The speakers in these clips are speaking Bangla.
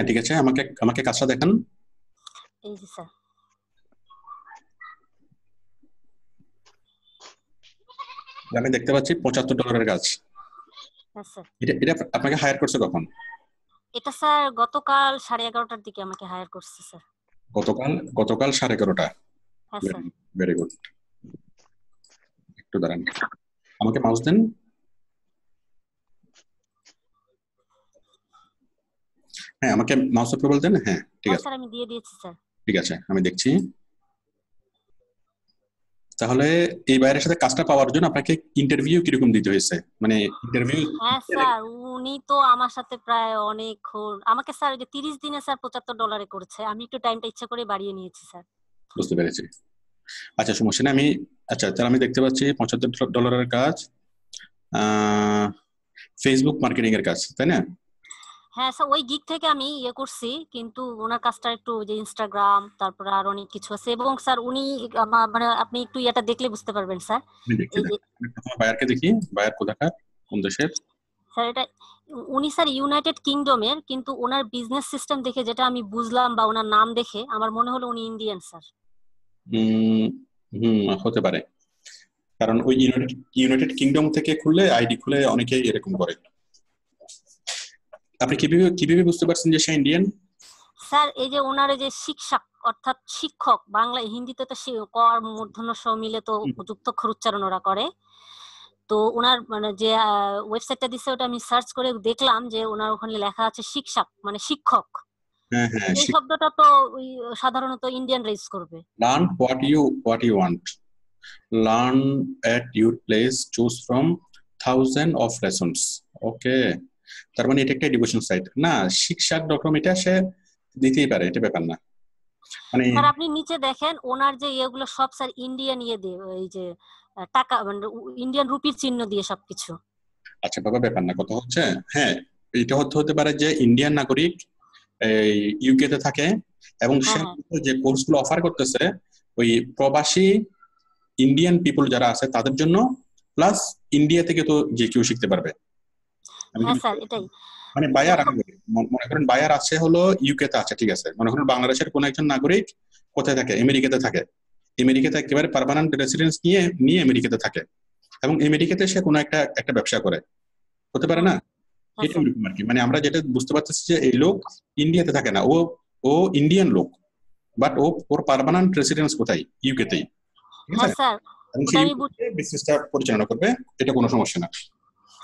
ঠিক আছে, আমাকে আমাকে কাজটা দেখান। এই যে স্যার। আমি দেখতে পাচ্ছি $75 কাজ। হ্যাঁ স্যার। এটা এটা আপনাকে হায়ার করছে কখন? এটা স্যার গতকাল 11:30টার দিকে আমাকে হায়ার করছে স্যার। গতকাল গতকাল 11:30টা। হ্যাঁ স্যার। Very good. একটু দাঁড়ান, আমাকে মাউস দেন। হ্যাঁ, আমাকে মাউস উপরে বলতেন। হ্যাঁ ঠিক হ্যাঁ আছে, স্যার, আমি দিয়ে দিয়েছি স্যার। ঠিক আছে, আমি দেখছি। তাহলে এই বাইরের সাথে কাজটা পাওয়ার জন্য আপনাকে ইন্টারভিউ কিরকম দিতে হয়েছে, মানে ইন্টারভিউ? হ্যাঁ স্যার, উনি তো আমার সাথে প্রায় অনেকক্ষণ আমাকে স্যার ওই যে 30 দিনে স্যার $75 করেছে। আমি একটু টাইমটা ইচ্ছা করে বাড়িয়ে নিয়েছি স্যার। বুঝতে পেরেছি। আচ্ছা সমস্যা নেই, আচ্ছা তাহলে আমি দেখতে পাচ্ছি $75 কাজ, ফেসবুক মার্কেটিং এর কাজ, তাই না? হ্যাঁ স্যার, ওই গিগ থেকে আমি ইয়ে করছি, কিন্তু ওনার কাজটা একটু ওই যে ইনস্টাগ্রাম, তারপরে আর অনেক কিছু আছে। এবং স্যার উনি মানে আপনি একটু ইয়েটা দেখলে বুঝতে পারবেন স্যার। আমি দেখছি, এই যে আমি প্রথমে বায়ারকে দেখি, বায়ার কোথাকার, কোন দেশের? স্যার এটা উনি স্যার ইউনাইটেড কিংডমের, কিন্তু ওনার বিজনেস সিস্টেম দেখে যেটা আমি বুঝলাম বা ওনার নাম দেখে আমার মনে হলো উনি ইন্ডিয়ান স্যার। হুম, হতে পারে, কারণ ওই ইউনাইটেড ইউনাইটেড কিংডম থেকে খুললে, আইডি খুলে অনেকেই এরকম করে। আপনি কিভাবে কিভাবে বুঝতে পারছেন যে সে ইন্ডিয়ান? স্যার এই যে ওনার এই যে শিক্ষক অর্থাৎ শিক্ষক, বাংলা হিন্দিতে তো কর মূর্ধন্য ষ মিলে তো যুক্তাক্ষর উচ্চারণ ওরা করে। তো ওনার মানে যে ওয়েবসাইটটা দিছে ওটা আমি সার্চ করে দেখলাম যে ওনার ওখানে লেখা আছে শিক্ষক মানে শিক্ষক। হ্যাঁ হ্যাঁ, এই শব্দটা তো ওই সাধারণত ইন্ডিয়ান রাইজ করবে। Learn what you want, learn at your place, choose from thousand of lessons. Okay, তার মানে এটা একটা এডুকেশন সাইট না? শিক্ষক.com, এটা সে দিতেই পারে, এটা ব্যাপার না মানে। স্যার আপনি নিচে দেখেন ওনার যে ইয়েগুলো সব স্যার ইন্ডিয়ান ইয়ে দিয়ে, এই যে টাকা মানে ইন্ডিয়ান রুপির চিহ্ন দিয়ে সবকিছু। আচ্ছা বাবা, ব্যাপার না, কথা হচ্ছে, হ্যাঁ এটা হতে পারে যে ইন্ডিয়ান নাগরিক এই ইউকে তে থাকে, এবং সে হ্যাঁ হ্যাঁ যে কোর্সগুলো অফার করতেছে ওই প্রবাসী ইন্ডিয়ান পিপল যারা আছে তাদের জন্য, প্লাস ইন্ডিয়া থেকে তো যে কেউ শিখতে পারবে। আমি কি হ্যাঁ স্যার এটাই। মানে তো বায়ার, আমি বলি, মনে করেন বায়ার আছে হলো ইউকে তে আছে, ঠিক আছে, মনে করেন বাংলাদেশের কোন একজন নাগরিক কোথায় থাকে, আমেরিকাতে থাকে, আমেরিকাতে একেবারে পার্মানেন্ট রেসিডেন্স নিয়ে নিয়ে আমেরিকাতে থাকে, এবং আমেরিকাতে সে কোনো একটা একটা ব্যবসা করে, হতে পারে না? হ্যাঁ এটা স্যার। ওরকম আর কি, মানে আমরা যেটা বুঝতে পারতেছি যে এই লোক ইন্ডিয়াতে থাকে না, ও ও ইন্ডিয়ান লোক, বাট ওর পার্মানেন্ট রেসিডেন্স কোথায়, ইউকে তেই, ঠিক আছে, হ্যাঁ স্যার এবং ওটা সেই আমি ইউকে বিজনেসটা পরিচালনা করবে, এটা কোনো সমস্যা না।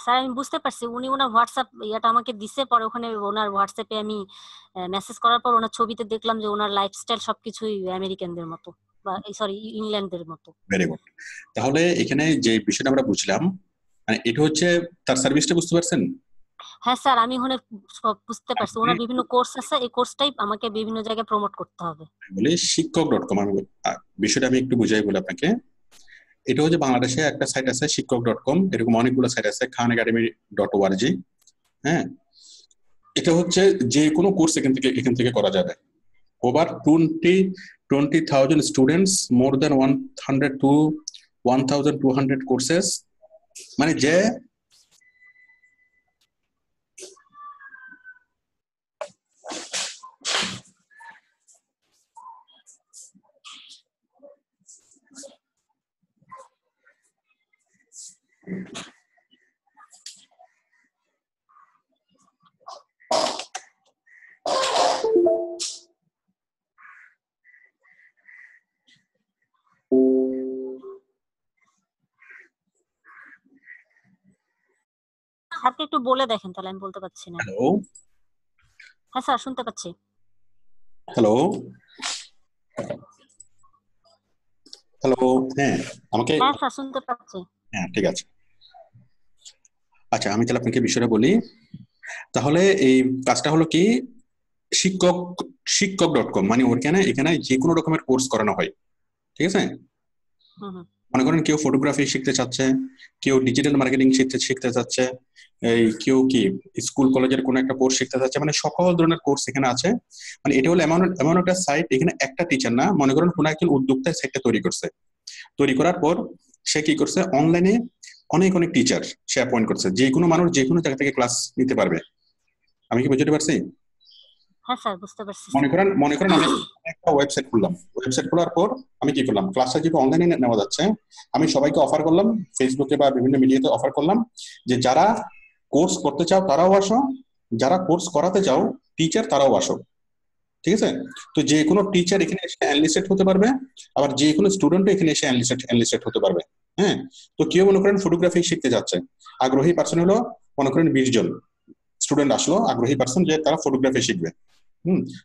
স্যার আমি বুঝতে পারছি। উনি ওনার হোয়াটসঅ্যাপ ইয়াটা আমাকে দিছে, পরে ওখানে ওনার হোয়াটসঅ্যাপে আমি মেসেজ করার পর ওনার ছবিতে দেখলাম যে ওনার লাইফস্টাইল সবকিছুই আমেরিকানদের মতো, বা সরি ইংল্যান্ডদের মতো। Very good. তাহলে এখানে যে বিষয়টা আমরা বুঝলাম, মানে এটা হচ্ছে তার সার্ভিসটা, বুঝতে পারছেন? হ্যাঁ স্যার, আমি ওখানে সব বুঝতে পারছি। ওনার বিভিন্ন কোর্স আছে, এই কোর্সটাই আমাকে বিভিন্ন জায়গায় প্রমোট করতে হবে। বলি শিক্ষক.com, আমি বিষয়টা আমি একটু বুঝাই বলি আপনাকে। এটা হচ্ছে বাংলাদেশে একটা সাইট আছে শিক্ষক.com, এরকম অনেকগুলো সাইট আছে, khanacademy.org। হ্যাঁ, এটা হচ্ছে যে কোনো কোর্স এখান থেকে করা যাবে। Over 20,000 students, more than 100 to 1,200 courses, মানে যে স্যারকে একটু বলে দেখেন তাহলে, আমি বলতে পারছি না। হ্যালো হ্যাঁ স্যার শুনতে পাচ্ছি। হ্যালো হ্যালো, হ্যাঁ আমাকে, হ্যাঁ স্যার শুনতে পাচ্ছি। হ্যাঁ ঠিক আছে। আচ্ছা আমি তাহলে আপনাকে বিষয়টা বলি। তাহলে এই কাজটা হলো কি, শিক্ষক শিক্ষক.com, মানে ওখানে এখানে যে কোনো রকমের কোর্স করানো হয়, ঠিক আছে। হুম হুম। মনে করেন কেউ ফটোগ্রাফি শিখতে চাচ্ছে, কেউ ডিজিটাল মার্কেটিং শিখতে শিখতে চাচ্ছে, এই কেউ কি স্কুল কলেজের কোনো একটা কোর্স শিখতে চাচ্ছে, মানে সকল ধরনের কোর্স এখানে আছে। মানে এটা হলো এমন এমন একটা সাইট, এখানে একটা টিচার না, মনে করেন কোনো একজন উদ্যোক্তা সাইটটা তৈরি করছে, তৈরি করার পর সে কি করছে, অনলাইনে অনেক অনেক টিচার সে অ্যাপয়েন্ট করছে, যে কোনো মানুষ যে কোনো জায়গা থেকে ক্লাস নিতে পারবে। আমি কি বুঝতে পারছি? হ্যাঁ স্যার, বুঝতে পারছি মনে স্যার। করেন মনে করেন আমি একটা ওয়েবসাইট খুললাম, ওয়েবসাইট খোলার পর আমি কি করলাম, ক্লাসটা যেহেতু অনলাইনে নেওয়া যাচ্ছে, আমি সবাইকে অফার করলাম, ফেসবুকে বা বিভিন্ন মিডিয়াতে অফার করলাম যে যারা কোর্স করতে চাও তারাও আসো, যারা কোর্স করাতে চাও টিচার তারাও আসো। ঠিক আছে? তো যে কোনো টিচার এখানে এসে এনলিস্টেড হতে পারবে, আবার যে কোনো স্টুডেন্টও এখানে এসে এনলিস্টেড হতে পারবে। হ্যাঁ, তো কেউ মনে করেন ফটোগ্রাফি শিখতে যাচ্ছে, আগ্রহী পার্সন হলো মনে করেন 20 জন স্টুডেন্ট আসলো, আগ্রহী পার্সন যে তারা ফটোগ্রাফি শিখবে।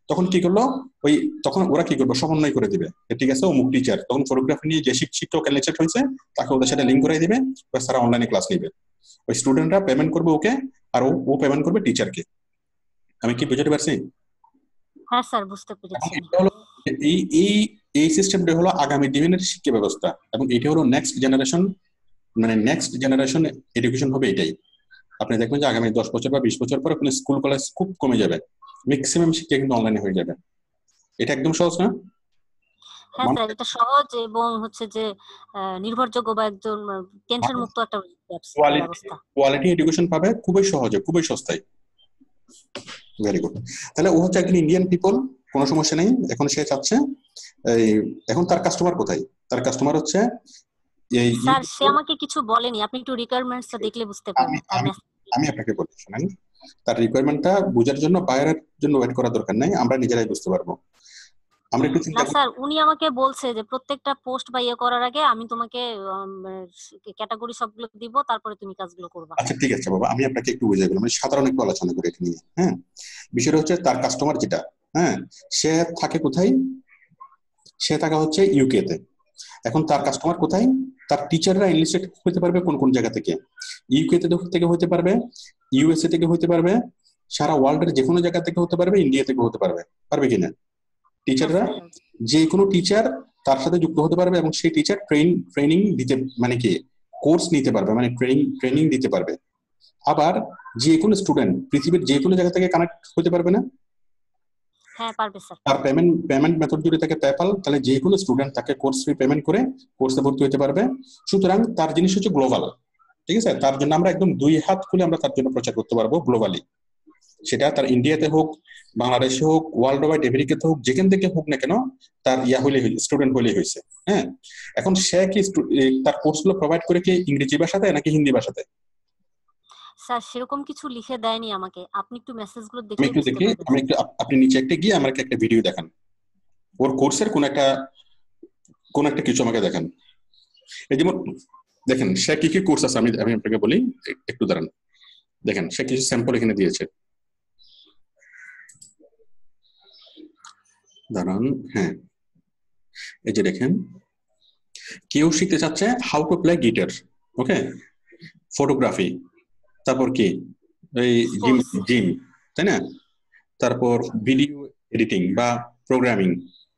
তখন কি করলো, ওই তখন ওরা কি করবে, সমন্বয় করে দিবে, ঠিক আছে অমুক টিচার, তখন ফটোগ্রাফি নিয়ে যে শিক্ষক এনলিস্টেড হয়েছে তাকে ওদের সাথে লিঙ্ক করে দিবে, তারা অনলাইনে ক্লাস নিবে। ওই স্টুডেন্টরা পেমেন্ট করবে ওকে, আর ও পেমেন্ট করবে টিচারকে। আমি কি বুঝতে পারছি? হ্যাঁ স্যার, বুঝতে এবং পেরেছি। এটা হলো এই এই এই সিস্টেমটা হলো আগামী দিনের শিক্ষা ব্যবস্থা, এবং এটা হলো নেক্সট জেনারেশন, মানে নেক্সট জেনারেশন এডুকেশন হবে এটাই। আপনি দেখবেন যে আগামী 10 বছর বা 20 বছর পরে কোনো স্কুল কলেজ খুব কমে যাবে, ম্যাক্সিমাম শিক্ষা কিন্তু অনলাইনে হয়ে যাবে। এটা একদম সহজ না? হ্যাঁ স্যার, এটা সহজ এবং হচ্ছে যে নির্ভরযোগ্য বা একজন টেনশন মুক্ত একটা ব্যবস্থা। কোয়ালিটি এডুকেশন পাবে খুবই সহজে, খুবই সস্তায়। Very good. তাহলে ও হচ্ছে একজন ইন্ডিয়ান পিপল, কোনো সমস্যা নেই। এখন সে চাচ্ছে এই, এখন তার কাস্টমার কোথায়? তার কাস্টমার হচ্ছে এই স্যার সে আমাকে কিছু বলেনি, আপনি একটু রিকোয়ারমেন্টসটা দেখলে বুঝতে আমি পারবেন তার আমি মেসেজ। আমি আপনাকে বলি শোনেন, তার রিকোয়ারমেন্টটা বোঝার জন্য বাইরের জন্য ওয়েট করার দরকার নাই, আমরা নিজেরাই বুঝতে পারবো। আমরা একটু চিন্তা না করি। স্যার, উনি আমাকে বলছে যে প্রত্যেকটা পোস্ট বা ইয়ে করার আগে আমি তোমাকে ক্যাটাগরি সবগুলো দিব, তারপরে তুমি কাজগুলো করবা। আচ্ছা ঠিক আছে বাবা, আমি আপনাকে একটু বুঝিয়ে বললাম, আমি সাধারণ একটু আলোচনা করি এটা নিয়ে। হ্যাঁ, বিষয়টা হচ্ছে তার কাস্টমার যেটা, হ্যাঁ, সে থাকে কোথায়? সে থাকা হচ্ছে ইউকে তে। এখন তার কাস্টমার কোথায়? তার টিচাররা এনলিস্টেড হতে পারবে কোন কোন জায়গা থেকে? ইউকে থেকে হতে পারবে, ইউএসএ থেকে হতে পারবে, সারা ওয়ার্ল্ডের যে কোনো জায়গা থেকে হতে পারবে, ইন্ডিয়া থেকে হতে পারবে। পারবে কিনা? হ্যাঁ টিচাররা স্যার। যে কোনো টিচার তার সাথে যুক্ত হতে পারবে, এবং সেই টিচার ট্রেনিং দিতে, মানে কি কোর্স নিতে পারবে, মানে ট্রেনিং দিতে পারবে। আবার যে কোনো স্টুডেন্ট পৃথিবীর যে কোনো জায়গা থেকে কানেক্ট হতে পারবে না? হ্যাঁ পারবে স্যার। তার পেমেন্ট মেথড যদি থাকে পেপ্যাল, তাহলে যে কোনো স্টুডেন্ট তাকে কোর্স ফি পেমেন্ট করে কোর্সে ভর্তি হতে পারবে। সুতরাং তার জিনিস হচ্ছে গ্লোবাল। ঠিক আছে? তার জন্য আমরা একদম 2 হাত খুলে আমরা তার জন্য প্রচার করতে পারবো গ্লোবালি। সেটা তার ইন্ডিয়াতে হোক, বাংলাদেশে হোক, ওয়ার্ল্ড ওয়াইড আমেরিকাতে হোক, যেখান থেকে হোক না কেন, তার হইলে স্টুডেন্ট হইলেই হয়েছে। হ্যাঁ, এখন সে কি তার কোর্সগুলো প্রোভাইড করে কি ইংরেজি ভাষাতে নাকি হিন্দি ভাষাতে? স্যার সেরকম কিছু লিখে দেয়নি আমাকে, আপনি একটু মেসেজগুলো আমি দেখলে একটু বুঝতে দেখি, পারবেন। আমি একটু আপনি নিচে একটা গিয়ে আমাকে একটা ভিডিও দেখান, ওর কোর্সের কোন একটা কিছু আমাকে দেখান। এই যেমন দেখেন সে কি কি কোর্স আছে, আমি আমি আপনাকে বলি, একটু দাঁড়ান। দেখেন সে কিছু স্যাম্পল এখানে দিয়েছে, দাঁড়ান। হ্যাঁ, এই যে দেখেন, কেউ শিখতে চাচ্ছে how to play guitar, okay, photography, তারপর কি এই জিম, স্পোর্টস। জিম, তাই না? তারপর ভিডিও এডিটিং বা প্রোগ্রামিং,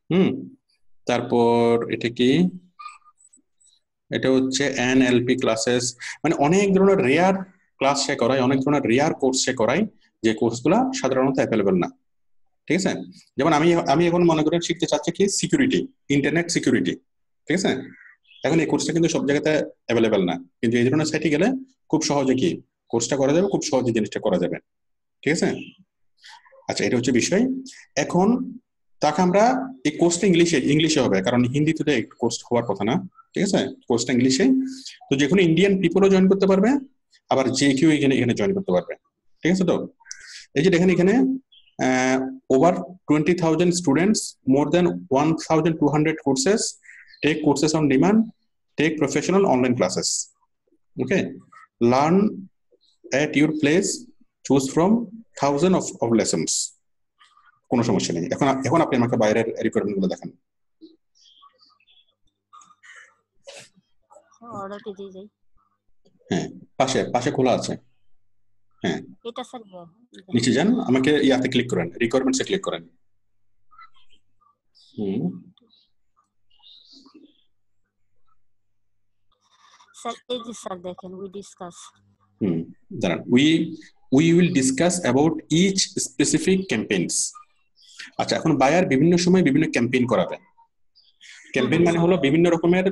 হুম, তারপর এটা কি, এটা হচ্ছে এনএলপি ক্লাসেস, মানে অনেক ধরনের রেয়ার ক্লাস সে করায়, অনেক ধরনের রেয়ার কোর্স সে করায়, যে কোর্সগুলো সাধারণত অ্যাভেলেবল না। ঠিক আছে? যেমন আমি আমি এখন মনে করেন শিখতে চাচ্ছি কি সিকিউরিটি, ইন্টারনেট সিকিউরিটি। ঠিক আছে? এখন এই কোর্সটা কিন্তু সব জায়গাতে অ্যাভেলেবেল না, কিন্তু এই ধরনের সাইটে গেলে খুব সহজে কি কোর্সটা করা যাবে, খুব সহজে জিনিসটা করা যাবে। ঠিক আছে? আচ্ছা, এটা হচ্ছে বিষয়। এখন তাকে আমরা এই কোর্সটা ইংলিশে হবে, কারণ হিন্দিতে তো কোর্স হওয়ার কথা না। ঠিক আছে? কোর্সটা ইংলিশে, তো যে কোনো ইন্ডিয়ান পিপলও জয়েন করতে পারবে, আবার যে কেউ এখানে এখানে জয়েন করতে পারবে। ঠিক আছে? তো এই যে দেখেন এখানে over 20,000 students, more than 1,200 courses, take courses on demand, take professional online classes, okay, learn at your place, choose from of lessons। কোনো সমস্যা নেই। এখন এখন আপনি আমাকে বাইরের রিকোয়ারমেন্ট গুলো দেখান। অর্ডার পেজে যাই। হ্যাঁ, পাশে পাশে খোলা আছে। হ্যাঁ, এটা স্যার নিচে যান, আমাকে ইয়াতে ক্লিক করেন, রিকোয়ারমেন্টসে ক্লিক করেন। স্যার এই যে স্যার দেখেন উই ডিসকাস। দাঁড়ান, we will discuss about each specific campaigns. আচ্ছা, এখন বায়ার বিভিন্ন সময় বিভিন্ন ক্যাম্পেইন করাবে। ক্যাম্পেইন মানে হলো বিভিন্ন রকমের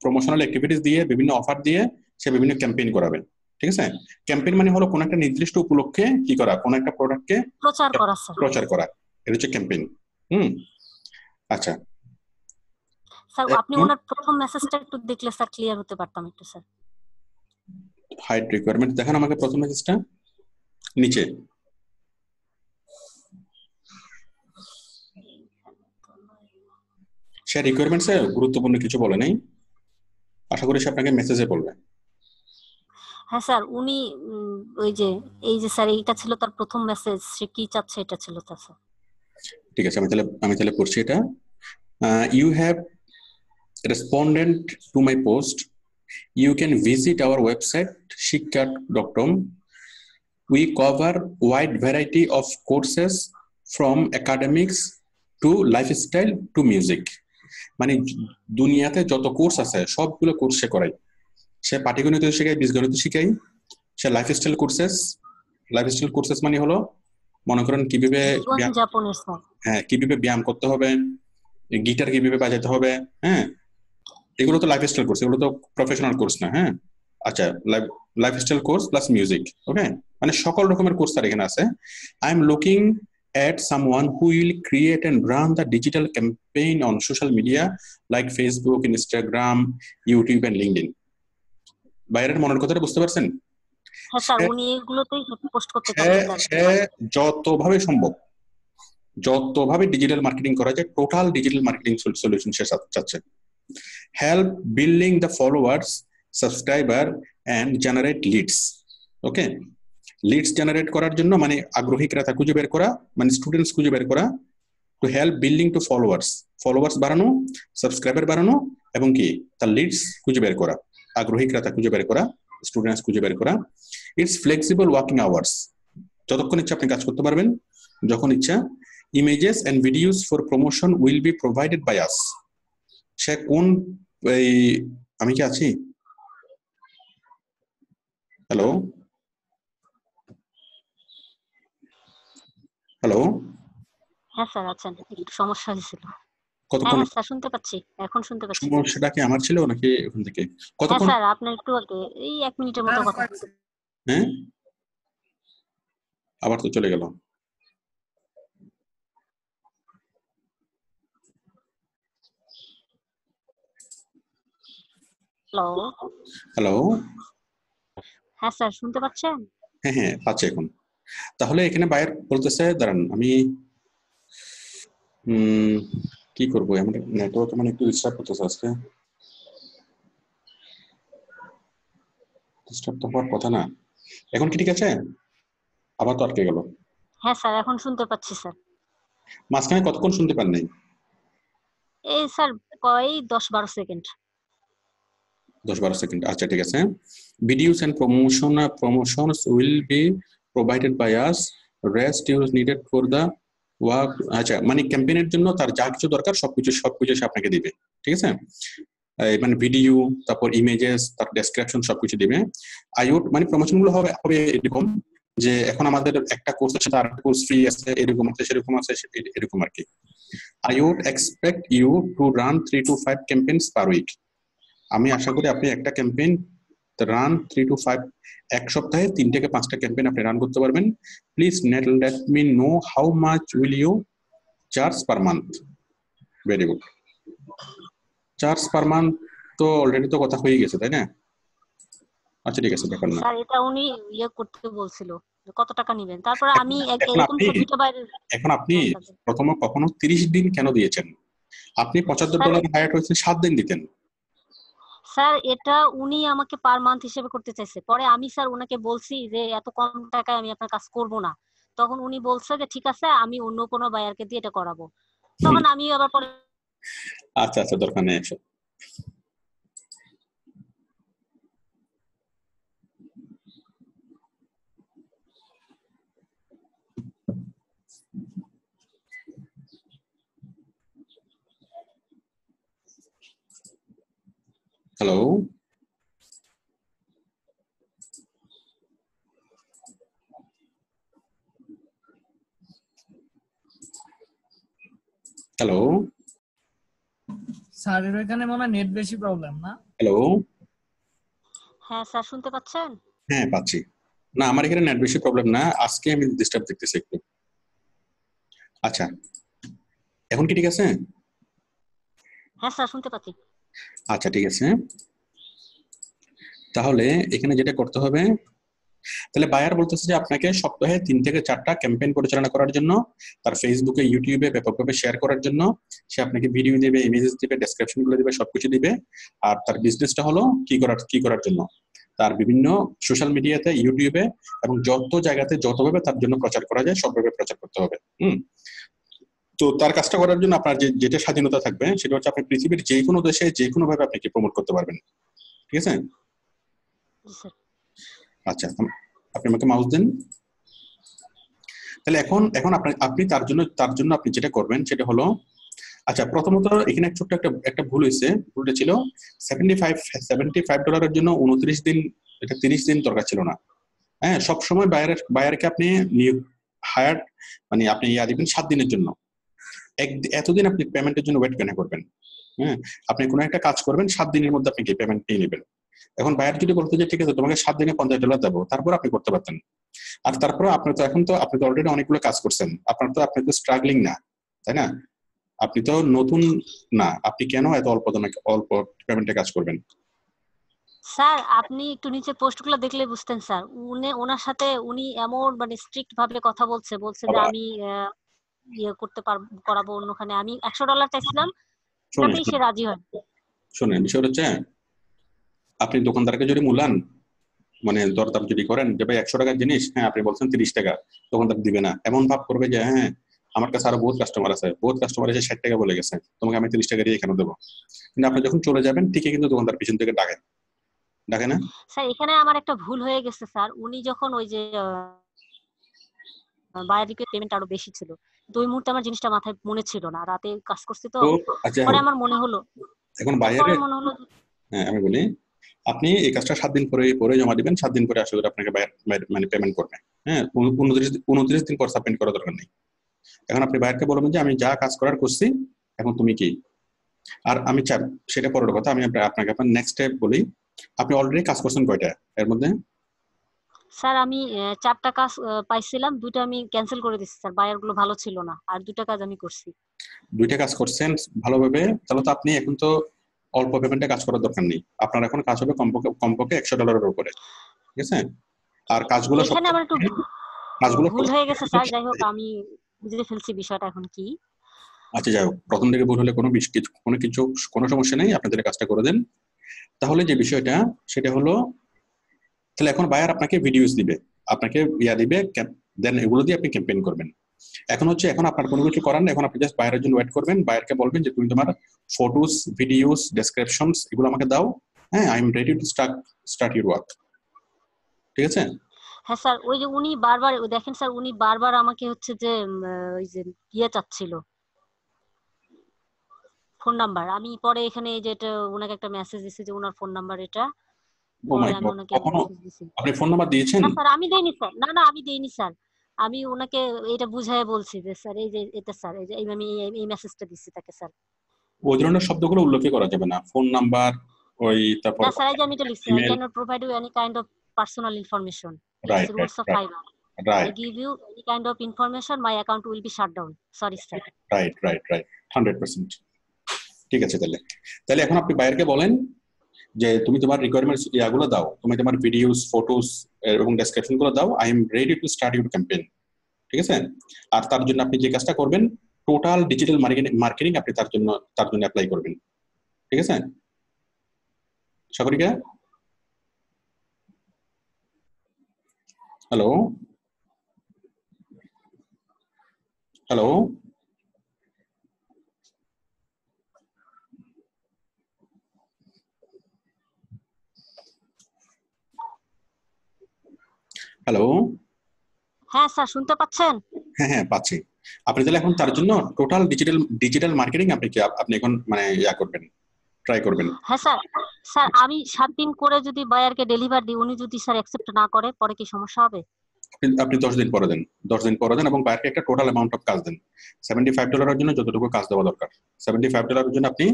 প্রমোশনাল অ্যাক্টিভিটিস দিয়ে, বিভিন্ন অফার দিয়ে সে বিভিন্ন ক্যাম্পেইন করাবে। ঠিক আছে? ক্যাম্পেইন মানে হলো কোন একটা নির্দিষ্ট উপলক্ষে কি করা, কোন একটা প্রোডাক্টকে প্রচার করা স্যার। প্রচার করা, এটা হচ্ছে ক্যাম্পেইন। আচ্ছা, স্যার আপনি ওনার প্রথম মেসেজটা একটু দেখলে স্যার ক্লিয়ার হতে পারতাম একটু স্যার। হাইট রিকোয়ারমেন্ট দেখান আমাকে প্রথম মেসেজটা নিচে। সে রিকোয়ারমেন্টসে গুরুত্বপূর্ণ কিছু বলে নাই, আশা করি সে আপনাকে মেসেজে বলবে। হ্যাঁ স্যার, উনি ওই যে এই যে স্যার এইটা ছিল তার প্রথম মেসেজ, সে কি চাচ্ছে এটা ছিল তার স্যার। ঠিক আছে, আমি তাহলে পড়ছি এটা। You have responded to my post. You can visit our website shiksha.com. We cover wide variety of courses from academics to lifestyle to music. মানে দুনিয়াতে যত কোর্স আছে সবগুলো কোর্স সে করায়। সে পাটিগণিত শেখায়, বীজগণিত শেখায়, সে লাইফস্টাইল কোর্সেস মানে হলো মনে করেন কিভাবে কিভাবে ব্যায়াম করতে হবে, গিটার কিভাবে বাজাতে হবে, হ্যাঁ এগুলো তো লাইফস্টাইল কোর্স, এগুলো তো প্রফেশনাল কোর্স না। হ্যাঁ আচ্ছা, লাইফস্টাইল কোর্স প্লাস মিউজিক, ওকে, মানে সকল রকমের কোর্স তার এখানে আছে। I am looking at someone who will create and run the digital campaign on social media like Facebook, Instagram, YouTube and LinkedIn. বাইরের মনের কথাটা বুঝতে পারছেন? হ্যাঁ স্যার, উনি এগুলোতেই পোস্ট করতে চাচ্ছেন। সে যতভাবে ডিজিটাল মার্কেটিং করা যায়, টোটাল ডিজিটাল মার্কেটিং সলিউশন সে চাচ্ছে। Help building the followers, subscriber and generate leads. Okay, leads generate করার জন্য মানে আগ্রহী ক্রেতা খুঁজে বের করা, মানে স্টুডেন্টস খুঁজে বের করা। To help building to followers বাড়ানো, সাবস্ক্রাইবার বাড়ানো এবং কি তার লিডস খুঁজে বের করা, আগ্রহী ক্রেতা খুঁজে বের করা, স্টুডেন্টস খুঁজে বের করা। ইটস ফ্লেক্সিবল ওয়ার্কিং আওয়ার্স, যতক্ষণ ইচ্ছা আপনি কাজ করতে পারবেন, যখন ইচ্ছা। Images and videos for promotion will be provided by us. সে কোন এই আমি কি আছি? হ্যালো হ্যালো, হ্যাঁ স্যার আছেন, একটু সমস্যা হয়েছিল। কতক্ষণ? হ্যাঁ স্যার শুনতে পাচ্ছি, এখন শুনতে পাচ্ছি। সমস্যাটা কি আমার ছিল নাকি ওখান থেকে? হ্যাঁ কতক্ষণ? স্যার আপনার একটু আগে এই 1 মিনিটের মতো কথা। হ্যাঁ আবার তো চলে গেল। হ্যালো হ্যালো, হ্যাঁ স্যার শুনতে পাচ্ছেন? হ্যাঁ পাচ্ছি এখন। তাহলে এখানে বায়ার বলতেছে, দাঁড়ান আমি কি করবো, আমার নেটওয়ার্ক মানে একটু ডিস্টার্ব করতেছে আজকে। ডিস্টার্ব তো হওয়ার কথা না। এখন কি ঠিক আছে? আবার তো আটকে গেল। হ্যাঁ স্যার এখন শুনতে পাচ্ছি স্যার। মাঝখানে কতক্ষণ শুনতে পান নাই? এই স্যার 10-12 সেকেন্ড। 10-12 সেকেন্ড, আচ্ছা ঠিক আছে। Videos and promotions will be provided by us, rest use needed for the work. আচ্ছা, মানে ক্যাম্পেইনের জন্য তার যা কিছু দরকার সবকিছু সে আপনাকে দিবে, ঠিক আছে? মানে ভিডিও, তারপর ইমেজেস, তার ডেসক্রিপশন সবকিছু দিবে। আইউড মানে প্রমোশন গুলো হবে এরকম যে এখন আমাদের একটা কোর্স আছে, তার কোর্স ফ্রি আছে, এরকম আছে, সেরকম আছে, এরকম আর কি। I would expect you to run 3 to 5 campaigns per week. আমি আশা করি আপনি একটা ক্যাম্পেইন রান 3 to 5, এক সপ্তাহে 3 থেকে 5টা ক্যাম্পেইন আপনি রান করতে পারবেন। Please let me know how much will you charge per month. Very good. Charge per month তো অলরেডি তো কথা হয়ে গেছে, তাই না? আচ্ছা ঠিক আছে, ব্যাপার না। স্যার এটা উনি করতে বলছিল কত টাকা নেবেন, তারপর আমি এরকম দুটো বাইরে। এখন আপনি প্রথমে কখনো 30 দিন কেন দিয়েছেন? আপনি $75 হায়ার হয়েছে 7 দিন দিতেন। স্যার এটা উনি আমাকে পার মান্থ হিসেবে করতে চাইছে, পরে আমি স্যার ওনাকে বলছি যে এত কম টাকায় আমি আপনার কাজ করব না, তখন উনি বলছে যে ঠিক আছে আমি অন্য কোনো বায়ারকে দিয়ে এটা করাবো। তখন আমি আবার পরে আচ্ছা আচ্ছা, দরকার নেই। হ্যালো হ্যালো স্যার এর এখানে মনে হয় নেট বেশি প্রবলেম না? হ্যালো, হ্যাঁ স্যার শুনতে পাচ্ছেন? হ্যাঁ পাচ্ছি। না আমার এখানে নেট বেশি প্রবলেম না, আজকে আমি ডিস্টার্ব দেখতেছি একটু। আচ্ছা এখন কি ঠিক আছে? হ্যাঁ স্যার, শুনতে পাচ্ছি। আচ্ছা ঠিক আছে, তাহলে এখানে যেটা করতে হবে, তাহলে বায়ার বলতেছে যে আপনাকে সপ্তাহে 3 থেকে 4টা ক্যাম্পেইন পরিচালনা করার জন্য, তার ফেসবুকে ইউটিউবে ব্যাপকভাবে শেয়ার করার জন্য সে আপনাকে ভিডিও দিবে, ইমেজেস দিবে, ডেসক্রিপশন গুলো দিবে, সবকিছু দিবে। আর তার বিজনেসটা হলো কি করার জন্য তার বিভিন্ন সোশ্যাল মিডিয়াতে, ইউটিউবে এবং যত জায়গাতে যতভাবে তার জন্য প্রচার করা যায় সবভাবে প্রচার করতে হবে। তো তার কাজটা করার জন্য আপনার যেটা স্বাধীনতা থাকবে সেটা হচ্ছে আপনি পৃথিবীর যে কোনো দেশে যে কোনো ভাবে আপনি কি প্রমোট করতে পারবেন। ঠিক আছে? জি স্যার। আচ্ছা আপনি আমাকে মাউস দেন। তাহলে এখন এখন আপনি আপনি তার জন্য আপনি যেটা করবেন সেটা হলো, আচ্ছা প্রথমত এখানে ছোট্ট একটা একটা ভুল হয়েছে। ভুলটা ছিল $75 জন্য 29 দিন, এটা 30 দিন দরকার ছিল না। হ্যাঁ, সবসময় বায়ারকে আপনি হায়ার মানে আপনি দিবেন 7 দিনের জন্য। এতদিন আপনি পেমেন্টের জন্য ওয়েট কেন করবেন? হ্যাঁ, আপনি কোনো একটা কাজ করবেন, 7 দিনের মধ্যে আপনি কি পেমেন্ট নিয়ে নেবেন। এখন বায়ার যদি বলতো যে ঠিক আছে তোমাকে 7 দিনে $50 দেবো, তারপর আপনি করতে পারতেন। আর তারপরে আপনি তো অলরেডি অনেকগুলো কাজ করছেন, আপনি তো স্ট্রাগলিং না, তাই না? আপনি তো নতুন না, আপনি কেন এত অল্প পেমেন্টে কাজ করবেন? স্যার আপনি একটু নিচে পোস্টগুলো দেখলে বুঝতেন স্যার, ওনার সাথে উনি এমন মানে স্ট্রিক্ট ভাবে কথা বলছে যে আবার আমি ইয়ে করতে পারবো, করাবো অন্যখানে। আমি $100 চাইছিলাম, শোনেন তাতেই সে রাজি হয়। শোনেন বিষয় হচ্ছে, আপনি দোকানদারকে যদি মূলান মানে দরদাম যদি করেন যে ভাই 100 টাকার জিনিস, হ্যাঁ আপনি বলছেন 30 টাকা, দোকানদার দিবে না। এমন ভাব করবে যে হ্যাঁ আমার কাছে আরো বহুত কাস্টমার এসে 60 টাকা বলে গেছে, তোমাকে আমি 30 টাকা দিয়ে কেন দেবো? কিন্তু আপনি যখন চলে যাবেন ঠিকই কিন্তু দোকানদার পিছন থেকে ডাকে, ডাকে না? স্যার এখানে আমার একটা ভুল হয়ে গেছে স্যার, উনি যখন ওই যে বায়োরিকে পেমেন্ট আরো বেশি ছিল, তো ওই মুহূর্তে আমার জিনিসটা মাথায় মনে ছিল না, রাতে কাজ করছি তো। তো আচ্ছা পরে আমার মনে হলো, এখন স্যার পরে বাইরে, মনে হলো হ্যাঁ আমি বলি, আপনি এই কাজটা 7 দিন পরে পরে জমা দিবেন, 7 দিন পরে আসলে আপনাকে মানে পেমেন্ট করবে। হ্যাঁ, 29 দিন পর সাবমিট করার দরকার নেই। এখন আপনি বাইরকে বলবেন যে আমি যা কাজ করার করছি, এখন তুমি কি। আর আমি চাই সেটা পরের কথা, আমি আপনাকে আপনার নেক্সট স্টেপ বলি। আপনি অলরেডি কাজ করছেন কয়টা এর মধ্যে? স্যার আমি 4টা কাজ পাইছিলাম, 2টা আমি ক্যান্সেল করে দিচ্ছি স্যার, বায়ার গুলো ভালো ছিল না, আর 2টা কাজ আমি করছি। 2টা কাজ করছেন ভালোভাবে, তাহলে তো আপনি এখন তো অল্প পেমেন্টে কাজ করার দরকার নেই। আপনার এখন কাজ হবে কমপক্ষে কমপক্ষে $100 উপরে। ঠিক আছে? আর কাজগুলো এখানে আমার একটু কাজগুলো ভুল হয়ে গেছে স্যার, যাই হোক আমি বুঝে ফেলছি বিষয়টা এখন কি। আচ্ছা যাই হোক, প্রথম থেকে ভুল হলে কোনো সমস্যা নেই, আপনাদের কাজটা করে দেন। তাহলে যে বিষয়টা সেটা হলো, তাহলে এখন বায়ার আপনাকে ভিডিওস দিবে, আপনাকে দিবে, দেন এগুলো দিয়ে আপনি ক্যাম্পেইন করবেন। এখন আপনার কোনো কিছু করার নেই, এখন আপনি জাস্ট বায়ারের জন্য ওয়েট করবেন। বায়ারকে বলবেন যে তুমি তোমার ফটোস, ভিডিওস, ডেসক্রিপশনস এগুলো আমাকে দাও। হ্যাঁ, I am ready to start your work. ঠিক আছে? হ্যাঁ স্যার, ওই যে উনি বারবার দেখেন স্যার, উনি বারবার আমাকে হচ্ছে যে ওই যে চাচ্ছিল ফোন নাম্বার। আমি পরে এখানে এই যে এটা ওনাকে একটা মেসেজ দিছি যে ওনার ফোন নাম্বার এটা, ও পরে মাই আমি গড, ওনাকে একটা কখনো মেসেজ দিছি। আপনি ফোন নাম্বার দিয়েছেন? না স্যার আমি দেইনি স্যার, না না আমি দেইনি স্যার। আমি ওনাকে এটা বুঝায় বলছি যে স্যার এই যে এটা স্যার, এই যে আমি এই মেসেজটা দিছি তাকে স্যার। ওই ধরনের শব্দগুলো উল্লেখ করা যাবে না, ফোন নাম্বার, ওই তারপর না স্যার, এই যে আমি এটা লিখছি, I email. Can not provide you any kind of personal information, it's right right rules of right fiber. I right give you any kind of information, my account will be shut down. Sorry, sir. Right right right 100%। ঠিক আছে, তাহলে তাহলে এখন আপনি বাইরকে বলেন যে তুমি তোমার রিকোয়ারমেন্টস ইয়াগুলো দাও, তুমি তোমার ভিডিওস, ফটোস এবং ডেসক্রিপশন গুলো দাও, I am ready to start your campaign. ঠিক আছে? আর তার জন্য আপনি যে কাজটা করবেন, টোটাল ডিজিটাল মার্কেটিং আপনি তার জন্য অ্যাপ্লাই করবেন। ঠিক আছে সাগরিকা? হ্যালো? হ্যালো? হ্যালো? হ্যাঁ স্যার, শুনতে পাচ্ছেন? হ্যাঁ হ্যাঁ পাচ্ছি। আপনি তাহলে এখন তার জন্য টোটাল ডিজিটাল মার্কেটিং আপনি এখন মানে করবেন, ট্রাই করবেন। হ্যাঁ স্যার। স্যার আমি 7 দিন করে যদি বায়ারকে ডেলিভার দিই, উনি যদি স্যার অ্যাকসেপ্ট না করে, পরে কি সমস্যা হবে? আপনি 10 দিন পরে দেন, 10 দিন পরে দেন এবং বাইরকে একটা টোটাল অ্যামাউন্ট অফ কাজ দেন। $75 জন্য যতটুকু কাজ দেওয়া দরকার, $75 জন্য আপনি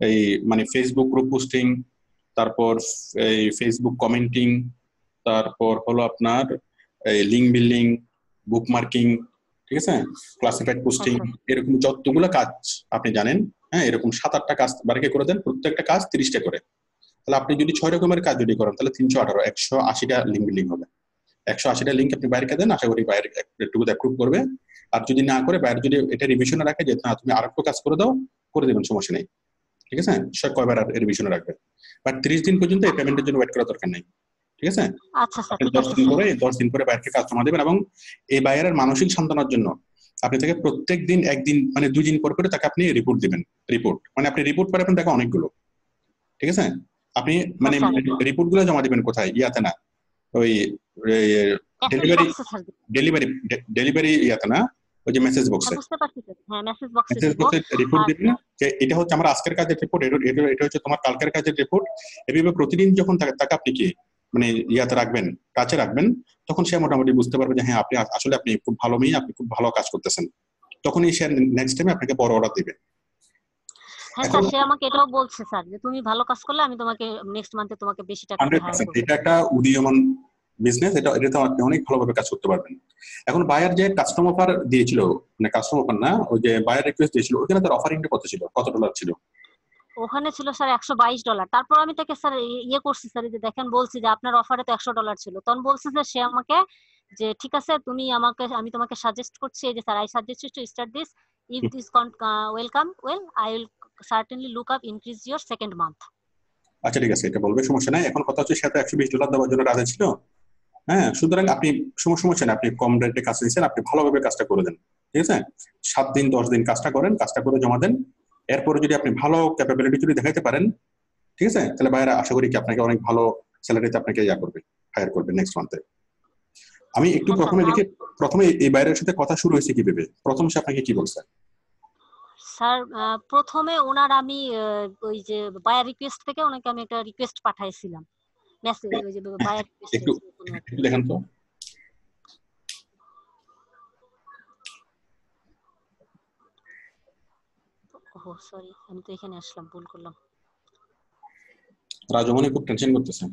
এই মানে ফেসবুক গ্রুপ পোস্টিং, তারপর এই ফেসবুক কমেন্টিং, তারপর হলো আপনার লিঙ্ক বিল্ডিং, বুক মার্কিং, ঠিক আছে, ক্লাসিফাইড পোস্টিং, এরকম যতগুলো কাজ আপনি জানেন, হ্যাঁ, এরকম 7-8টা কাজ বারকে করে দেন, প্রত্যেকটা কাজ 30টা করে। তাহলে আপনি যদি 6 রকমের কাজ যদি করেন তাহলে 318, 180টা লিঙ্ক বিল্ডিং হবে। 180টা লিঙ্ক আপনি বাইরকে দেন, আশা করি বাইরে একটু অ্যাপ্রুভ করবে। আর যদি না করে, বাইরে যদি এটা রিভিশনে রাখে যে না তুমি আরেকটু কাজ করে দাও, করে দেবেন, সমস্যা নেই, ঠিক আছে। সে কয়বার আর রিভিশনে রাখবে, বাট 30 দিন পর্যন্ত এই পেমেন্টের জন্য ওয়েট করার দরকার নেই, ঠিক আছে। আচ্ছা স্যার, আপনি 10 দিন পরে বাইরকে কাজ জমা দেবেন, এবং এই বাইরের মানসিক সান্ত্বনার জন্য আপনি তাকে প্রত্যেক দিন একদিন মানে 2 দিন পর করে তাকে আপনি রিপোর্ট দিবেন। রিপোর্ট মানে আপনি রিপোর্ট পাঠাবেন তাকে অনেকগুলো, ঠিক আছে। আপনি মানে রিপোর্ট গুলো জমা দিবেন কোথায়, ইয়াতে না, ওই ডেলিভারি ইয়াতে না, ওই যে মেসেজ বক্সে। মেসেজ বক্সে রিপোর্ট দিবেন যে এটা হচ্ছে আমার আজকের কাজের রিপোর্ট, এটা হচ্ছে তোমার কালকের কাজের রিপোর্ট। এভাবে প্রতিদিন যখন তাকে আপনি কি মানে ইয়াতে রাখবেন, কাছে রাখবেন, তখন সে মোটামুটি বুঝতে পারবে যে হ্যাঁ আপনি আসলে আপনি খুব ভালো মেয়ে, আপনি খুব ভালো কাজ করতেছেন। তখনই সে নেক্সট টাইমে আপনাকে বড় অর্ডার দিবে। হ্যাঁ স্যার, সে আমাকে এটাও বলছে স্যার যে তুমি ভালো কাজ করলে আমি তোমাকে নেক্সট মান্থে তোমাকে বেশি টাকা দিয়ে হায়ার করব। এটা একটা উদীয়মান বিজনেস, এটাতে আপনি অনেক ভালোভাবে কাজ করতে পারবেন। এখন বায়ার যে কাস্টম অফার দিয়েছিল, মানে কাস্টম অফার না, ওই যে বায়ার রিকোয়েস্ট দিয়েছিল, ওখানে তার অফারিংটা কত ছিল, কত ডলার ছিল? ওখানে ছিল স্যার $122। তারপর আমি তাকে স্যার ইয়ে করছি স্যার, যে দেখেন বলছি যে আপনার অফারে তো $100 ছিল। তখন বলছে যে সে আমাকে যে ঠিক আছে তুমি আমাকে, আমি তোমাকে সাজেস্ট করছি, এই যে sir I suggest you to start this, if this welcome well I will certainly look up increase your second month. আচ্ছা ঠিক আছে, এটা বলবে, সমস্যা নাই। এখন কথা হচ্ছে সে তো $120 দেওয়ার জন্য রাজি ছিল, হ্যাঁ, সুতরাং আপনি সমস্যা নেই, আপনি কম রেটে কাজ নিয়েছেন, আপনি ভালোভাবে কাজটা করে দেন, ঠিক আছে। 7 দিন 10 দিন কাজটা করেন, কাজটা করে জমা দেন। এরপরে যদি আপনি ভালো ক্যাপাবিলিটি যদি দেখাইতে পারেন, ঠিক আছে, তাহলে বাইরে আশা করি কি আপনাকে অনেক ভালো স্যালারিতে আপনাকে হায়ার করবে নেক্সট মান্থে। আমি একটু প্রথমে এই বাইরের সাথে কথা শুরু হয়েছে কিভাবে, প্রথম সে আপনাকে কি বলছে? স্যার প্রথমে ওনার আমি ওই যে বায়ার রিকোয়েস্ট থেকে ওনাকে আমি একটা রিকোয়েস্ট পাঠাইছিলাম, মেসেজ, ওই যে বায়ার রিকোয়েস্ট। একটু দেখেন তো। ও সরি, আমি তো এখানে আসলাম, ভুল করলাম। রাজু মনে খুব টেনশন করতেছে।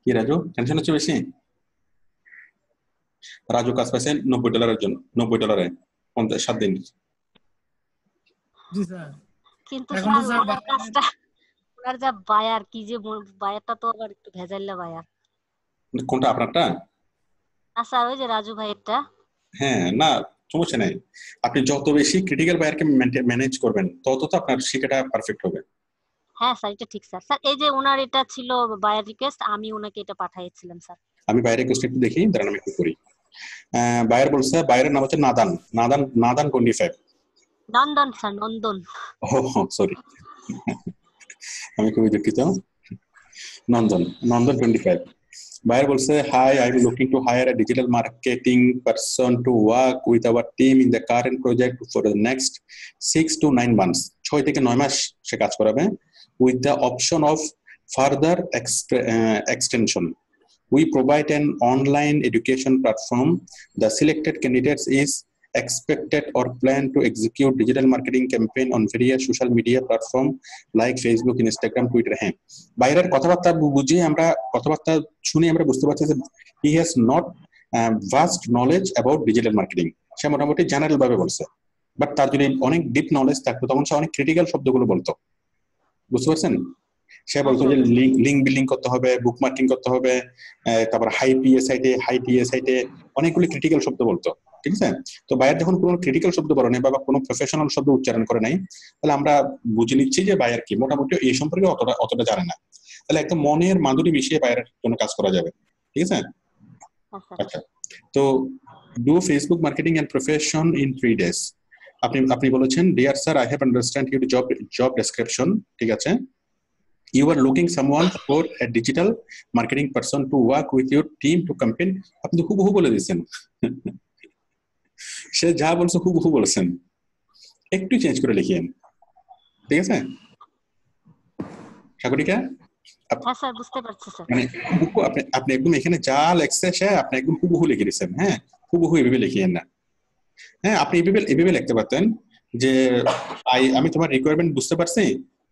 কি রাজু, টেনশন হচ্ছে বেশি? রাজু কাজ পাইছে $90 জন্য, $90 7 দিন। জি স্যার, কিন্তু স্যার ওনার কাজটা, ওনার যা বায়ার, কি যে বায়ারটা তো আবার একটু ভেজাইলা বায়ার। কোনটা আপনারটা? না স্যার, ওই যে রাজু ভাইয়েরটা। হ্যাঁ, না সমস্যা নাই, আপনি যত বেশি ক্রিটিক্যাল বায়ারকে ম্যানেজ করবেন তত তো আপনার শিক্ষাটা পারফেক্ট হবে। হ্যাঁ স্যার, এটা ঠিক স্যার। স্যার এই যে ওনার এটা ছিল বায়ার রিকোয়েস্ট, আমি ওনাকে এটা পাঠাইছিলাম স্যার। আমি বায়ার রিকোয়েস্ট একটু দেখি, দাঁড়ান আমি একটু করি। বায়ার বলছে, বায়ারের নাম হচ্ছে নাদান 25। নন্দন স্যার, নন্দন। ও সরি, আমি খুবই দুঃখিত। নন্দন 25। Buyer will say, hi, I'm looking to hire a digital marketing person to work with our team in the current project for the next 6 to 9 months. 6 থেকে 9 মাস সে কাজ করাবে, with the option of further extension. We provide an online education platform. The selected candidates is expected or plan to execute digital marketing campaign on various social media platform like Facebook, Instagram, Twitter. হ্যাঁ, বাইরের কথাবার্তা বুঝে আমরা কথাবার্তা শুনে আমরা বুঝতে পারছি যে he has not vast knowledge about digital marketing. সে মোটামুটি জেনারেল ভাবে বলছে, বাট তার যদি অনেক ডিপ নলেজ থাকতো তখন সে অনেক ক্রিটিক্যাল শব্দগুলো বলতো, বুঝতে পারছেন? সে বলতো যে লিঙ্ক বিল্ডিং করতে হবে, বুক মার্কিং করতে হবে, তারপর হাই টিএ সাইটে অনেকগুলি ক্রিটিক্যাল শব্দ বলতো, ঠিক আছে। তো বায়ার যখন কোনো ক্রিটিক্যাল শব্দ বলে নাই বা কোনো প্রফেশনাল শব্দ উচ্চারণ করে নাই, তাহলে আমরা বুঝে নিচ্ছি যে বায়ার কি মোটামুটি এই সম্পর্কে অতটা জানে না। তাহলে একদম মনের মাধুরী মিশিয়ে বায়ারের জন্য কাজ করা যাবে, ঠিক আছে। আচ্ছা, তো do Facebook marketing and profession in 3 days। আপনি বলেছেন, dear sir, I have understand your job description, ঠিক আছে। You are looking someone for a digital marketing person to work with your team to campaign. আপনি তো হুবহু বলে দিয়েছেন। সে যা বলছে হুবহু বলেছেন, একটু চেঞ্জ করে লিখিয়েন, ঠিক আছে সাগরিকা? হ্যাঁ স্যার, বুঝতে পারছি স্যার। মানে আপনি একদম এখানে যা লেখছে সে আপনি একদম হুবহু লিখে দিয়েছেন। হ্যাঁ, হুবহু এভাবে লিখিয়েন না। হ্যাঁ, আপনি এভাবে লিখতে পারতেন যে আমি তোমার রিকোয়ারমেন্ট বুঝতে পারছি,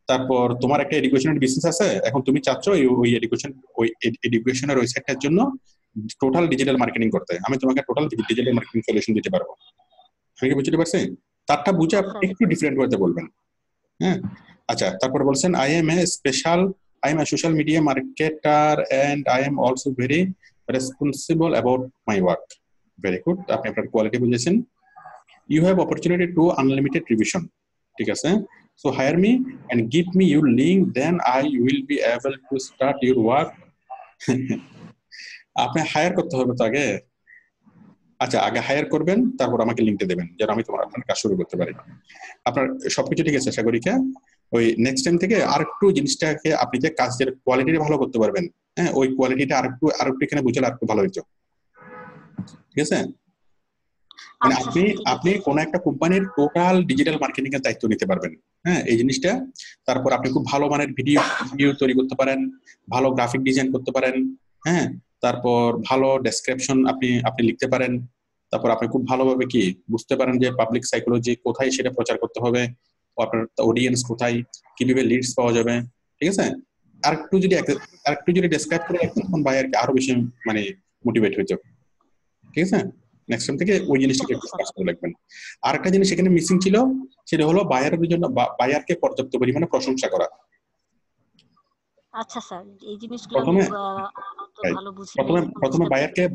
তারপর তোমার একটা এডুকেশনাল বিজনেস আছে, এখন তুমি চাচ্ছ ওই এডুকেশনের ওয়েবসাইটটার জন্য টোটাল ডিজিটাল মার্কেটিং করতে, আমি তোমাকে টোটাল ডিজিটাল মার্কেটিং সলিউশন দিতে পারবো। আমি কি বুঝতে পারছি? তারটা বুঝে আপনি একটু ডিফারেন্ট ওয়েতে বলবেন। হ্যাঁ, আচ্ছা, তারপর বলছেন I am a social media marketer and I am also very responsible about my work. Very good, আপনি আপনার কোয়ালিটি বুঝেছেন। You have opportunity to unlimited revision, ঠিক আছে। So hire me and give me your link, then I will be able to start your work. আপনি হায়ার করতে হবে তো আগে। আচ্ছা, আগে হায়ার করবেন, তারপর আমাকে লিঙ্কটা দেবেন যেন আমি আপনার কাজ শুরু করতে পারি। আপনার সবকিছু ঠিক আছে সাগরিকা? ওই নেক্সট টাইম থেকে আরেকটু জিনিসটাকে আপনি যে কাজের কোয়ালিটি ভালো করতে পারবেন, হ্যাঁ, ওই কোয়ালিটিটা আরেকটু এখানে বুঝলে আরেকটু ভালো হইতো, ঠিক আছে। মানে আপনি কোন একটা কোম্পানির টোটাল ডিজিটাল মার্কেটিং এর দায়িত্ব নিতে পারবেন, হ্যাঁ, এই জিনিসটা। তারপর আপনি খুব ভালো মানের ভিডিও তৈরি করতে পারেন, ভালো গ্রাফিক ডিজাইন করতে পারেন, হ্যাঁ, তারপর ভালো ডেসক্রিপশন আপনি লিখতে পারেন। তারপর আপনি খুব ভালোভাবে কি বুঝতে পারেন যে পাবলিক সাইকোলজি কোথায় সেটা প্রচার করতে হবে, আপনার অডিয়েন্স কোথায়, কিভাবে লিডস পাওয়া যাবে, ঠিক আছে। আরেকটু যদি ডেসক্রাইব করে রাখতেন তখন বায়ারকে আরো বেশি মানে মোটিভেট হইতো, ঠিক আছে। নেক্সট টাইম থেকে ওই জিনিসটাকে ডিসকাস করে রাখবেন। আরেকটা জিনিস এখানে মিসিং ছিল, সেটা হলো বায়ারের জন্য বায়ারকে পর্যাপ্ত পরিমাণে প্রশংসা করা। আচ্ছা স্যার, এই জিনিসগুলো আমি ভালো বুঝি। প্রথমে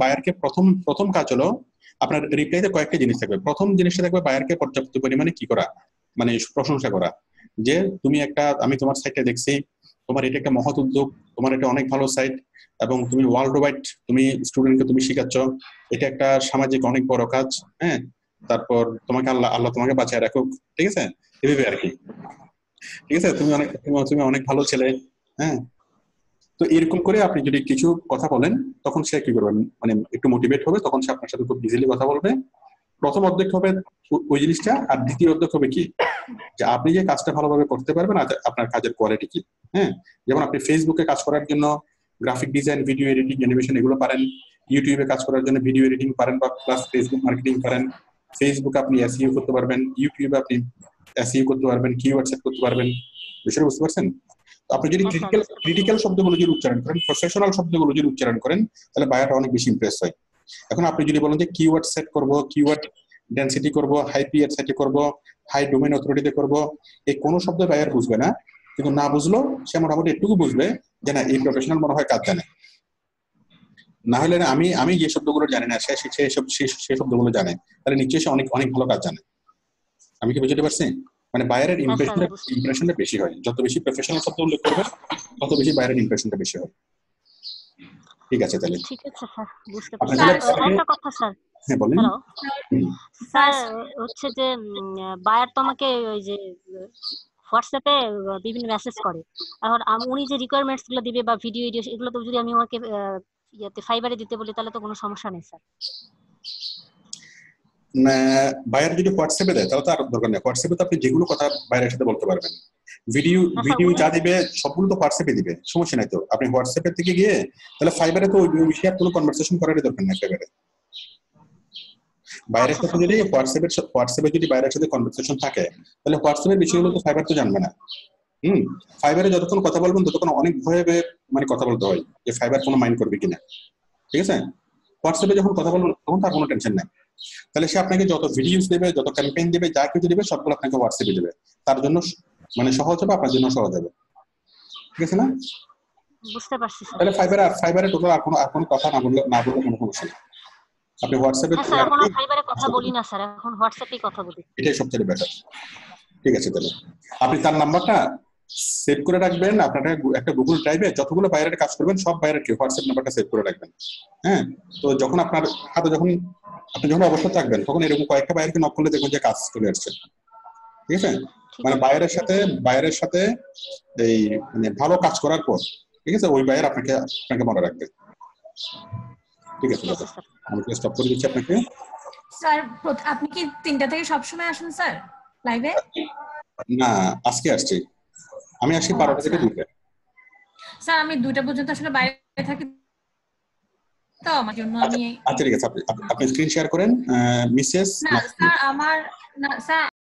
বায়ারকে প্রথম কাজ হলো আপনার রিপ্লাইতে কয়েকটা জিনিস থাকবে। প্রথম জিনিসটা থাকবে বায়ারকে পর্যাপ্ত পরিমাণে কি করা, মানে প্রশংসা করা, যে আমি তোমার সাইটে দেখছি, তোমার এটা একটা মহৎ উদ্যোগ, তোমার এটা অনেক ভালো সাইট, এবং তুমি ওয়ার্ল্ড ওয়াইড তুমি স্টুডেন্টকে তুমি শিখাচ্ছ, এটা একটা সামাজিক অনেক বড় কাজ, হ্যাঁ। তারপর তোমাকে আল্লাহ তোমাকে বাঁচায় রাখুক, ঠিক আছে, এভাবে আর কি, ঠিক আছে। তুমি অনেক ভালো ছেলে, হ্যাঁ। তো এরকম করে আপনি যদি কিছু কথা বলেন, তখন সে কি করবে, মানে একটু মোটিভেট হবে, তখন সে আপনার সাথে খুব ইজিলি কথা বলবে। প্রথম অর্ধেক হবে ওই জিনিসটা, আর দ্বিতীয় অর্ধেক হবে কি, যে আপনি যে কাজটা ভালোভাবে করতে পারবেন, আপনার কাজের কোয়ালিটি কি, হ্যাঁ। যেমন আপনি ফেসবুকে কাজ করার জন্য graphic design, video editing, animation এগুলো পারেন, ইউটিউবে কাজ করার জন্য ভিডিও এডিটিং পারেন বা প্লাস ফেসবুক মার্কেটিং পারেন। ফেসবুকে আপনি এসইও করতে পারবেন, ইউটিউবে আপনি এসইও করতে পারবেন, কিওয়ার্ড সেট করতে পারবেন, বিষয়টা বুঝতে পারছেন? আপনি যদি ক্রিটিক্যাল শব্দগুলো যদি উচ্চারণ করেন, প্রফেশনাল শব্দগুলো যদি উচ্চারণ করেন, তাহলে বায়ারটা অনেক বেশি ইমপ্রেস হয়। এখন আপনি যদি বলেন যে কিওয়ার্ড সেট করব, কিওয়ার্ড ডেনসিটি করব, হাই পিএসআইটি করব, হাই ডোমেইন অথরিটিতে করব, এই কোনো শব্দ বায়ার বুঝবে না। কিন্তু না বুঝলেও সে মোটামুটি একটু বুঝবে যে না, এই প্রফেশনাল মনে হয় কাজ জানে। না হলে আমি যে শব্দগুলো জানি না, সে শব্দগুলো জানে, তাহলে নিশ্চয়ই সে অনেক অনেক ভালো কাজ জানে। আমি কি বুঝতে পারছি? মানে বায়ারের ইমপ্রেশনটা বেশি হয়, যত বেশি প্রফেশনাল শব্দ উল্লেখ করবে তত বেশি বায়ারের ইমপ্রেশনটা বেশি হয়। ঠিক আছে তাহলে? ঠিক আছে স্যার, বুঝতে পারছি। একটা কথা স্যার, হ্যাঁ বলেন। হ্যালো স্যার, হচ্ছে যে বায়ার তো আমাকে ওই যে হোয়াটসঅ্যাপে বিভিন্ন মেসেজ করে, এখন উনি যে রিকোয়ারমেন্টস গুলো দিবে বা ভিডিও এগুলো তো যদি আমি আমাকে ফাইবারে দিতে বলি, তাহলে তো কোনো সমস্যা নেই স্যার। বায়ার যদি হোয়াটসঅ্যাপে দেয় তাহলে তো আর দরকার নেই। হোয়াটসঅ্যাপে তো আপনি যেগুলো কথা বায়ারের সাথে বলতে পারবেন। ভিডিও যা দিবে সবগুলো তো হোয়াটসঅ্যাপে দিবে, সমস্যা নাই তো। আপনি হোয়াটসঅ্যাপের থেকে গিয়ে তাহলে ফাইবারে তো ওই বিষয়ে কোনো কনভারসেশন করার দরকার নেই। ফাইবারে বাইরের সাথে যদি হোয়াটসঅ্যাপে যদি বাইরের সাথে কনভারসেশন থাকে, তাহলে হোয়াটসঅ্যাপের বিষয়গুলো তো ফাইবার তো জানবে না। ফাইবারে যতক্ষণ কথা বলবেন ততক্ষণ অনেক ভয়ে মানে কথা বলতে হয় যে ফাইবার কোনো মাইন্ড করবে কিনা, ঠিক আছে। হোয়াটসঅ্যাপে যখন কথা বলবেন তখন তার কোনো টেনশন নাই। তাহলে সে আপনাকে যত ভিডিওস দেবে, যত ক্যাম্পেইন দেবে, যা কিছু দেবে সবগুলো আপনাকে হোয়াটসঅ্যাপে দেবে। তার জন্য মানে সহজ হবে, আপনার জন্য সহজ হবে, ঠিক আছে না? বুঝতে পারছি স্যার। তাহলে ফাইবারে টোটাল আর কোনো কথা না বললে কোনো সমস্যা নেই। আপনি হোয়াটসঅ্যাপে এখন আর ফাইবারে কথা বলি না স্যার, এখন হোয়াটসঅ্যাপেই কথা বলি। এটাই সবচেয়ে বেটার। ঠিক আছে, তাহলে আপনি তার নাম্বারটা সেভ করে রাখবেন। আপনার একটা গুগল ড্রাইভে যতগুলো বাইরের কাজ করবেন সব বাইরের হোয়াটসঅ্যাপ নাম্বারটা সেভ করে রাখবেন, হ্যাঁ। তো যখন আপনার হাতে আপনি যখন অবসর থাকবেন তখন এরকম কয়েকটা বাইরকে নক করলে দেখবেন যে কাজ চলে আসছে, ঠিক আছে। মানে বাইরের সাথে এই মানে ভালো কাজ করার পর, ঠিক আছে, ওই বাইরে আপনাকে মনে রাখবে। ঠিক আছে দাদা, আমি স্টপ করে দিচ্ছি আপনাকে। স্যার আপনি কি 3টা থেকে সব সময় আসেন স্যার লাইভে? না, আজকে আসছি আমি, আসি 12টা থেকে 2টা। স্যার আমি 2টা পর্যন্ত আসলে বাইরে থাকি, তো আমার জন্য আমি আচ্ছা ঠিক আছে, আপনি স্ক্রিন শেয়ার করেন মিসেস। না স্যার, আমার না স্যার